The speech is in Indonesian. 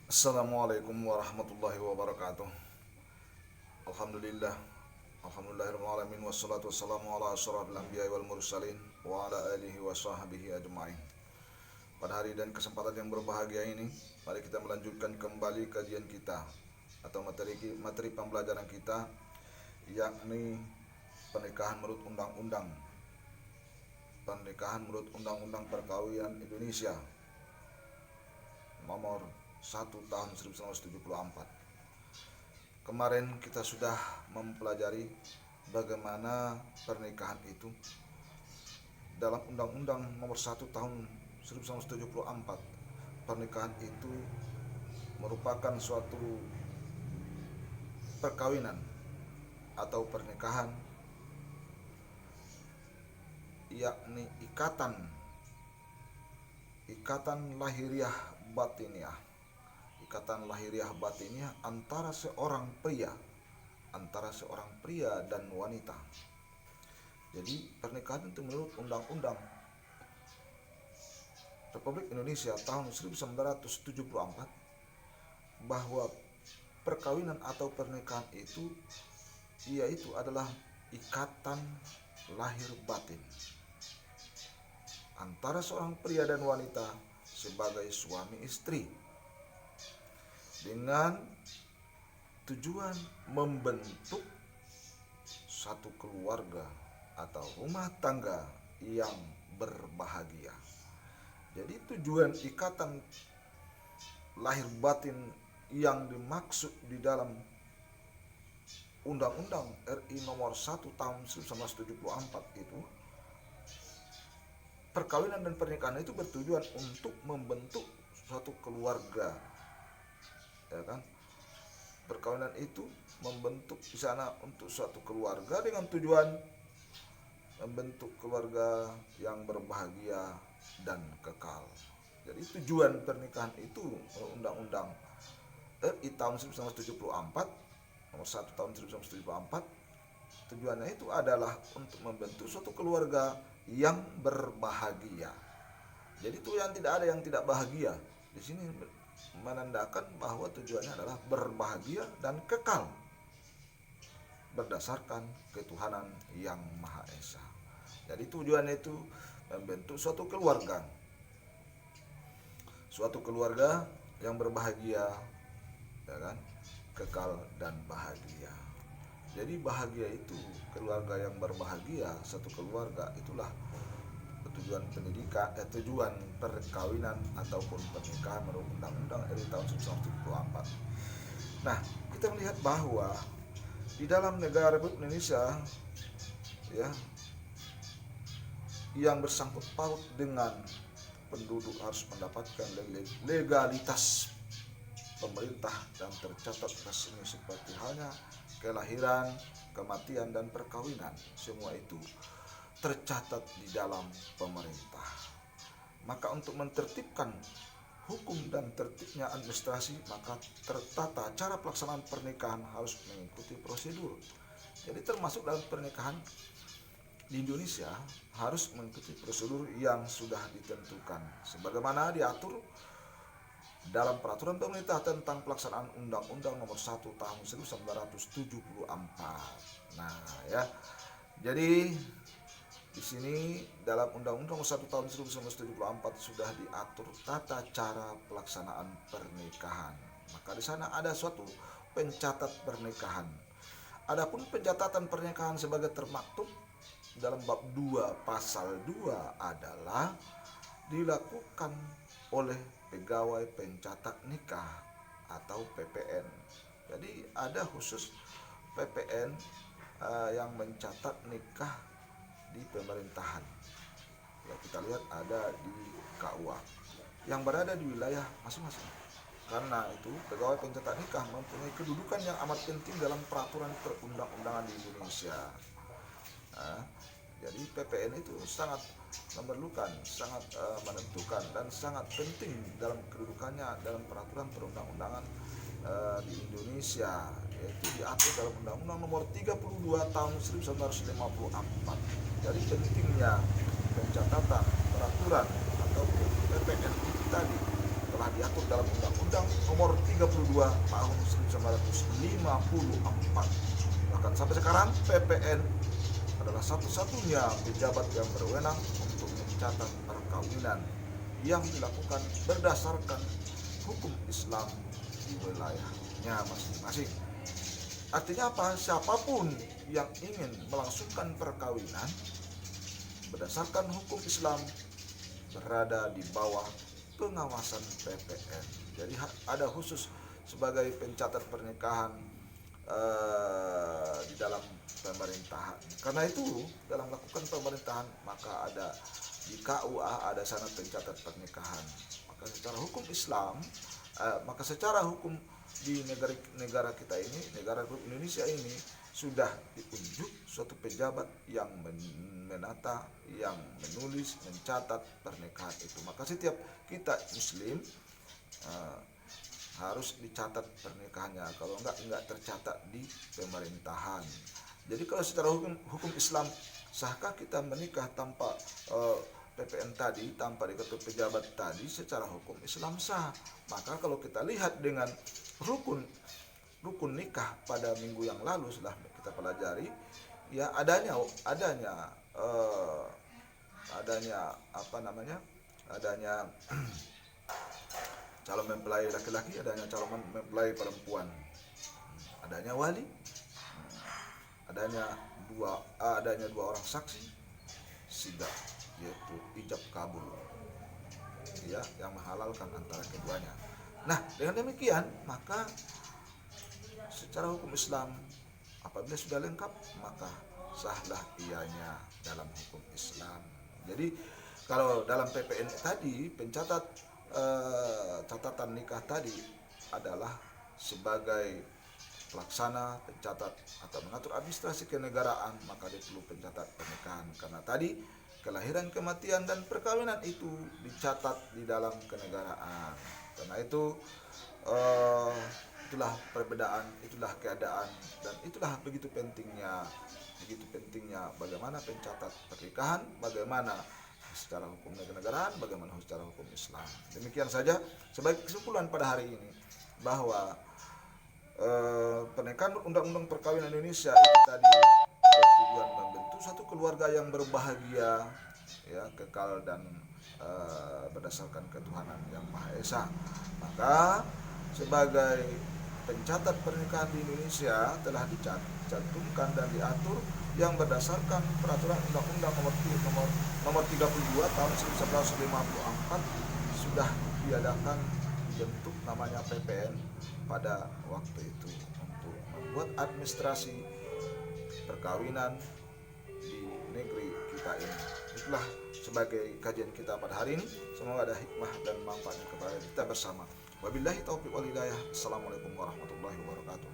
Assalamualaikum warahmatullahi wabarakatuh. Alhamdulillah. Alhamdulillahirrahmanirrahim. Wassalatu wassalamu ala asyrafil anbiya'i wal mursalin wa ala alihi wa sahbihi ajma'in. Pada hari dan kesempatan yang berbahagia ini, mari kita melanjutkan kembali kajian kita atau materi pembelajaran kita, yakni pernikahan menurut undang-undang perkawinan Indonesia nomor 1 tahun 1974. Kemarin kita sudah mempelajari bagaimana pernikahan itu dalam Undang-Undang nomor 1 tahun 1974. Pernikahan itu merupakan suatu perkawinan atau pernikahan, yakni ikatan lahiriah batiniah antara seorang pria dan wanita. Jadi pernikahan itu menurut Undang-Undang Republik Indonesia tahun 1974, bahwa perkawinan atau pernikahan itu yaitu adalah ikatan lahir batin antara seorang pria dan wanita sebagai suami istri dengan tujuan membentuk satu keluarga atau rumah tangga yang berbahagia. Jadi tujuan ikatan lahir batin yang dimaksud di dalam Undang-Undang RI nomor 1 tahun 1974 itu, perkawinan dan pernikahan itu bertujuan untuk membentuk suatu keluarga, ya kan? Perkawinan itu membentuk di sana untuk suatu keluarga dengan tujuan membentuk keluarga yang berbahagia dan kekal. Jadi tujuan pernikahan itu Undang-Undang RI tahun 1974 nomor 1 tahun 1974, tujuannya itu adalah untuk membentuk suatu keluarga yang berbahagia. Jadi itu yang tidak ada yang tidak bahagia. Di sini menandakan bahwa tujuannya adalah berbahagia dan kekal berdasarkan ketuhanan yang Maha Esa. Jadi tujuannya itu membentuk suatu keluarga yang berbahagia, ya kan, kekal dan bahagia. Jadi bahagia itu keluarga yang berbahagia, satu keluarga itulah tujuan perkawinan ataupun pernikahan menurut Undang-Undang RI tahun 1974. Nah, kita melihat bahwa di dalam negara Republik Indonesia, ya, yang bersangkut paut dengan penduduk harus mendapatkan legalitas pemerintah dan tercatat resmi seperti halnya kelahiran, kematian, dan perkawinan. Semua itu tercatat di dalam pemerintah. Maka untuk mentertibkan hukum dan tertibnya administrasi, maka tertata cara pelaksanaan pernikahan harus mengikuti prosedur. Jadi termasuk dalam pernikahan di Indonesia harus mengikuti prosedur yang sudah ditentukan sebagaimana diatur dalam peraturan pemerintah tentang pelaksanaan Undang-Undang nomor 1 tahun 1974. Nah, ya. Jadi di sini dalam Undang-Undang nomor 1 tahun 1974 sudah diatur tata cara pelaksanaan pernikahan. Maka di sana ada suatu pencatat pernikahan. Adapun pencatatan pernikahan sebagai termaktub dalam bab 2 pasal 2 adalah dilakukan oleh pegawai pencatat nikah atau PPN. Jadi ada khusus PPN yang mencatat nikah di pemerintahan. Ya, kita lihat ada di KUA yang berada di wilayah masing-masing. Karena itu pegawai pencatat nikah mempunyai kedudukan yang amat penting dalam peraturan perundang-undangan di Indonesia. Nah, jadi PPN itu sangat memerlukan, sangat menentukan dan sangat penting dalam kedudukannya dalam peraturan perundang-undangan di Indonesia, yaitu diatur dalam Undang-Undang nomor 32 tahun 1954. Jadi pentingnya pencatatan peraturan atau PPN itu tadi telah telah diatur dalam Undang-Undang Nomor 32 Tahun 1954. Bahkan sampai sekarang PPN adalah satu-satunya pejabat yang berwenang untuk mencatat perkawinan yang dilakukan berdasarkan hukum Islam di wilayahnya masing-masing. Artinya apa? Siapapun yang ingin melangsungkan perkawinan berdasarkan hukum Islam berada di bawah pengawasan PPN. Jadi ada khusus sebagai pencatat pernikahan di dalam pemerintahan. Karena itu dalam melakukan pemerintahan maka ada di KUA ada sanad pencatat pernikahan. Maka secara hukum di negara kita ini, negara Indonesia ini sudah diunjuk suatu pejabat yang menata, yang menulis, mencatat pernikahan itu. Maka setiap kita Muslim harus dicatat pernikahannya. Kalau enggak tercatat di pemerintahan. Jadi kalau secara hukum Islam, sahkah kita menikah tanpa PPN tadi, tanpa diketuk pejabat tadi? Secara hukum Islam sah. Maka kalau kita lihat dengan rukun nikah pada minggu yang lalu sudah kita pelajari, ya adanya calon mempelai laki-laki, adanya calon mempelai perempuan, adanya wali, adanya dua orang saksi sidah, yaitu ijab kabul, ya, yang menghalalkan antara keduanya. Nah, dengan demikian maka secara hukum Islam apabila sudah lengkap maka sahlah ianya dalam hukum Islam. Jadi kalau dalam PPN tadi pencatat catatan nikah tadi adalah sebagai pelaksana, pencatat atau mengatur administrasi kenegaraan, maka dia perlu pencatat pernikahan karena tadi kelahiran, kematian dan perkawinan itu dicatat di dalam kenegaraan. Karena itu itulah perbedaan, itulah keadaan, dan itulah begitu pentingnya bagaimana pencatat pernikahan, bagaimana secara hukum kenegaraan, bagaimana secara hukum Islam. Demikian saja sebagai kesimpulan pada hari ini bahwa pernikahan undang-undang perkawinan Indonesia itu tadi bertujuan membentuk satu keluarga yang berbahagia, ya, kekal dan berdasarkan ketuhanan yang Maha Esa. Maka sebagai pencatat pernikahan di Indonesia telah dicantumkan dan diatur yang berdasarkan peraturan Undang-Undang Nomor 32 Tahun 1954 sudah diadakan dibentuk namanya PPN pada waktu itu untuk membuat administrasi perkawinan di negeri kita ini. Itulah sebagai kajian kita pada hari ini. Semoga ada hikmah dan manfaatnya kepada kita bersama. Wabillahi taufiq wal hidayah. Assalamualaikum warahmatullahi wabarakatuh.